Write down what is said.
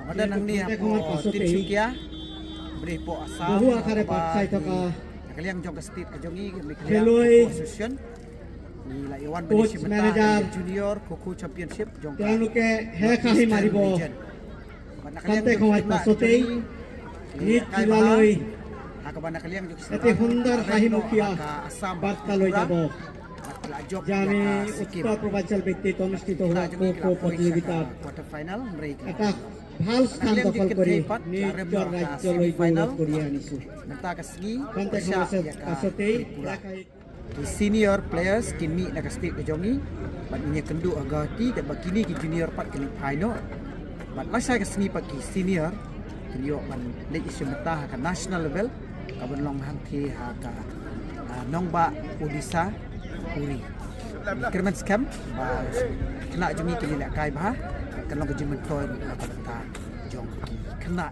Ada nang ni po Tinsukia beri po asam. Bahu akare paksai to ka. Kaliang jong ka state ka jongi mi Keloy. kaliang association. Ni la iwan Coach, bani manager. junior Coco championship jong ka. তেওঁলোকে হে খাহি মাৰিব কান্তে সময়ত পাছতেই নিজ জিলালৈ এটি সুন্দৰ হাঁহিমুখীয়া বাৰ্তালৈ যাব যে আমি উত্তৰ পূৰ্বাঞ্চল ভিত্তিত অনুষ্ঠিত হোৱা খো প্ৰতিযোগিতাত এটা ভাল স্থান দখল কৰি নিজৰ ৰাজ্যলৈ গৌৰৱ কঢ়িয়াই আনিছোঁ কান্তে সময়ত পাছতেই senior players kini nak state ke jongi bat nya kendu agati kat bakini ki junior pat kini final bat lasa ke seni pat ki senior kini ban leg isu mata ka national level ka ban long hang thi ha ka nongba Odisha Puri kerman scam ba kena jongi kini nak kai ba kan long ke jimen toy ka ta jong kena